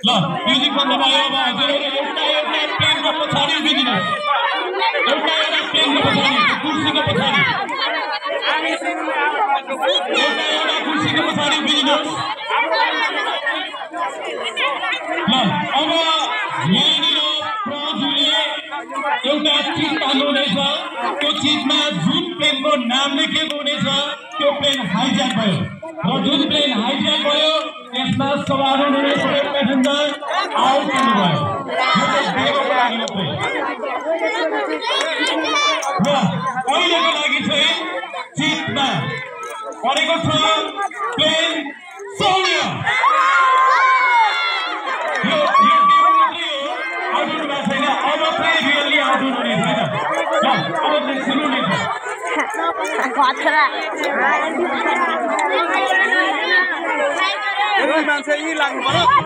ल म्युजिक बन्द भयो अब हजुरहरु एउटा प्लेनको पछाडी उभिदिनुस् एउटा प्लेनको पछाडी कुर्सीको पछाडी एउटा कुर्सीको पछाडी उभिदिनुस् ल अब यहाँनिर प्रजुले एउटा चिज हाल्नुहुनेछ त्यो चिजमा जुन प्लेनको नाम लेखेको हुनेछ त्यो प्लेन हाइज्याक भयो र जुन प्लेन हाइज्याक भयो यसमा सवार हुनुहुने सबै प्यासेन्जर आउट हुनुभयो र अहिलेको लागि चाहिँ चिजमा परेको छ प्लेन सौर्य मान्छे यी लाग्नु पर्यो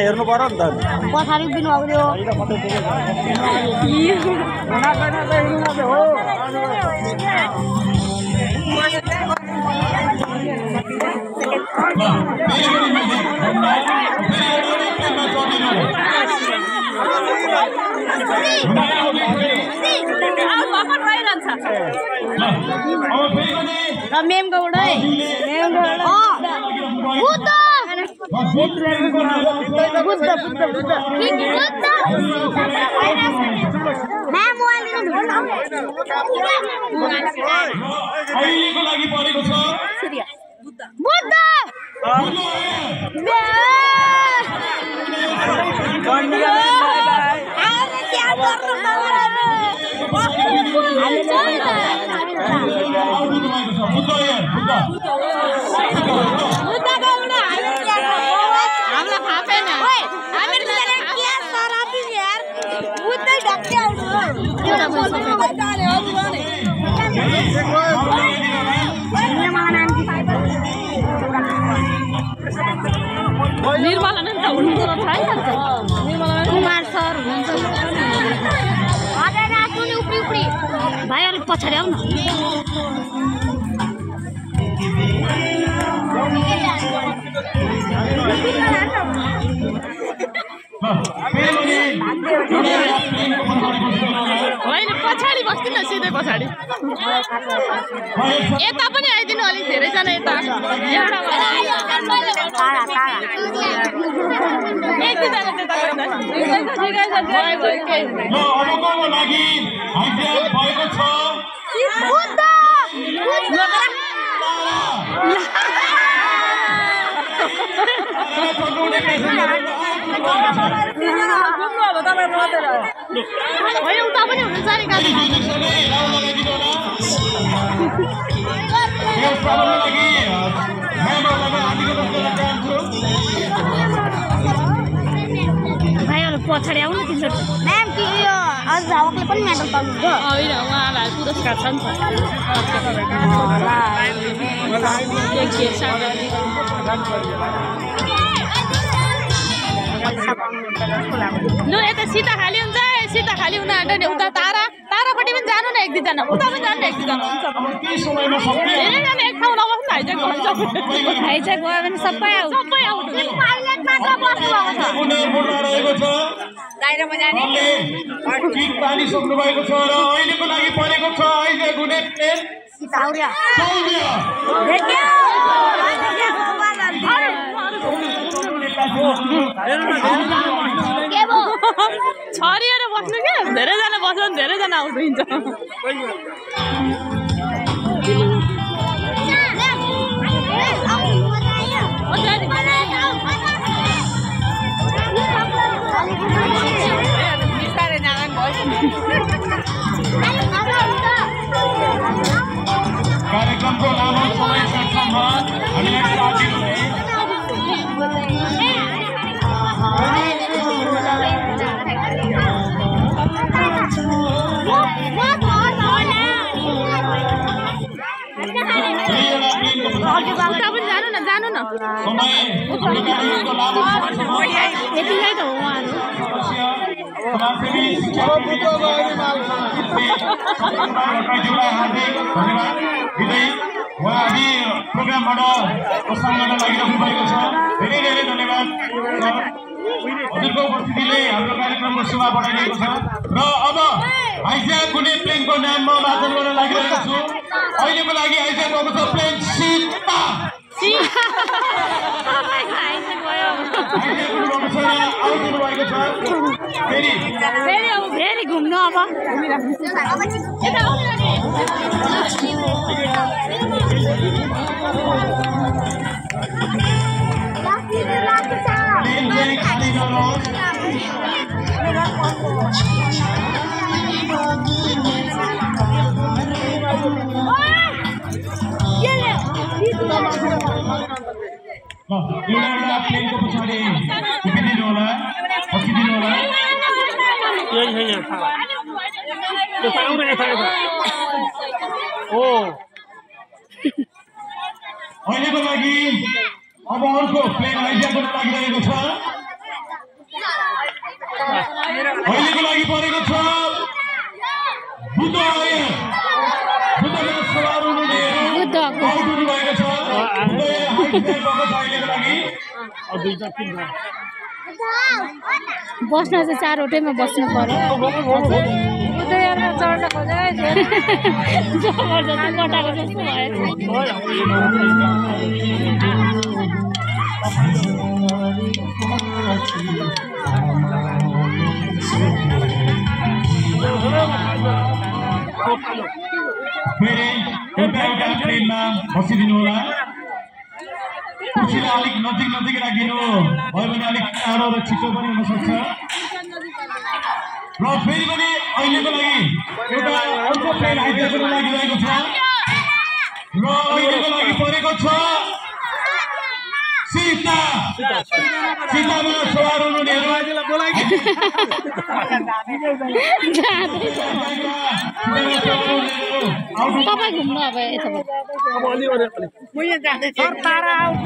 हेर्नु पर्यो नि त पछाडि बिनु आउँयो मेम गौड निर्मला नै त हुनुहुन्छ निर्मला कुमार सर हुनुहुन्छ भाइ अलिक पछाडि आउनु होइन पछाडि बस्दिन सिधै पछाडि यता पनि आइदिनु अलिक धेरैजना यता उता पनि हुनुहुन्छ नि भाइहरू पछाडि आउनु तिमीहरू म्याम कि यो अझ झावकले पनि मेडल पाउनुहुन्छ होइन उहाँलाई पुरस्कार छ नि ल यता सीता खाली हुन्छ सीता खाली हुन आँट्यो नि उता तारापट्टि पनि जानु न एक दुईजना उता पनि जानु न एक दुईजना हुन्छ धेरैजना एक ठाउँ नबस्नु हाइज्याक भन्छ हाइज्याक गयो भने सबै आउट बाहिरमा जाने सक्नु भएको छ र अहिलेको लागि परेको छ हाइज्याक हुने प्लेन सौर्य छरिएर बस्नु क्या धेरैजना बस्यो भने धेरैजना आउट हुन्छ कार्यक्रमको लामो समयसम्म हामीलाई साथ दिनुहुने जानु न यतिलाई त हो उहाँहरूले प्रोग्रामबाट प्रस्थान गर्न लागिरहनु भएको छ धेरै धेरै धन्यवाद हजुरको उपस्थितिले हाम्रो कार्यक्रमको शोभा बढाइरहेको छ र अब हाइज्याक हुने प्लेनको नाम म वाचन गर्न लागिरहेको छु अहिलेको लागि हाइज्याक भएको छ प्लेन सीता फेरि घुम्नु अब एउटा प्लेनको पछाडि उभिदिनु होला बसिदिनु होला अहिलेको लागि अब अर्को प्लेन हाइज्याक गर्न लागिरहेको छ अहिलेको लागि परेको छ बुद्धमा सवार हुनुहुनेहरू आउट हुनुभएको छ बस्न चाहिँ चारवटैमा बस्नु पर्यो चढ्न जबरजस्ती कटाएको जस्तो फेरि एउटा ट्रेनमा बसिदिनु होला कुर्सीलाई अलिक नजिक राखिदिनु भयो भने अलिक टाढो र छिटो पनि हुन सक्छ र फेरि पनि अहिलेको लागि एउटा अर्को प्लेन हाइज्याक गर्न लागिरहेको छ र अहिलेको लागि परेको छ सीतामा सवार हुनुहुनेहरू तपाईँ घुम्नु अब तारा आउट ल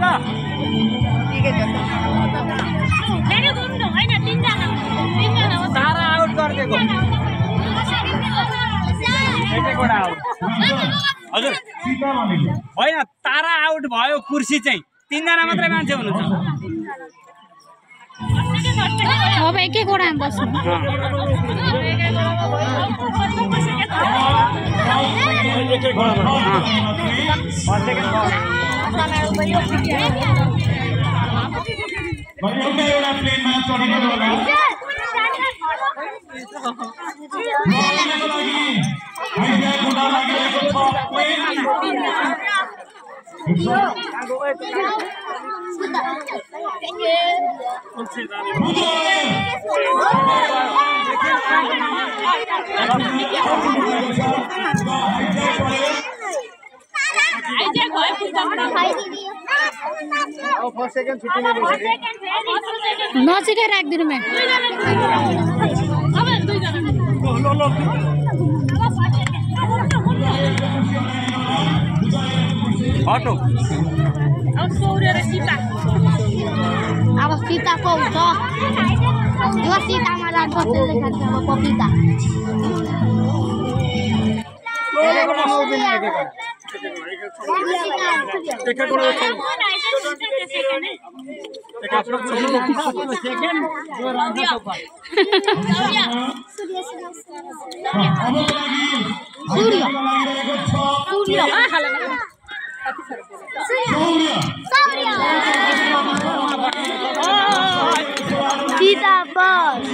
तारा आउट गरिदिएको हजुर होइन तारा आउट भयो कुर्सी चाहिँ तीनजना मात्रै मान्छे हुनुहुन्छ अब एक एकवटा बस्नु एउटा प्लेनमा चढिदिनु होला हाइज्याक हुन लागिरहेको छ प्लेन हाइज्याक नचिकाइ राखिदिनु म्याम अटो अब सौर्य र सीता अब सीता को हुन्छ यो सीतामा राख्छ त्यसले खान्छ अब पपिता सीता बस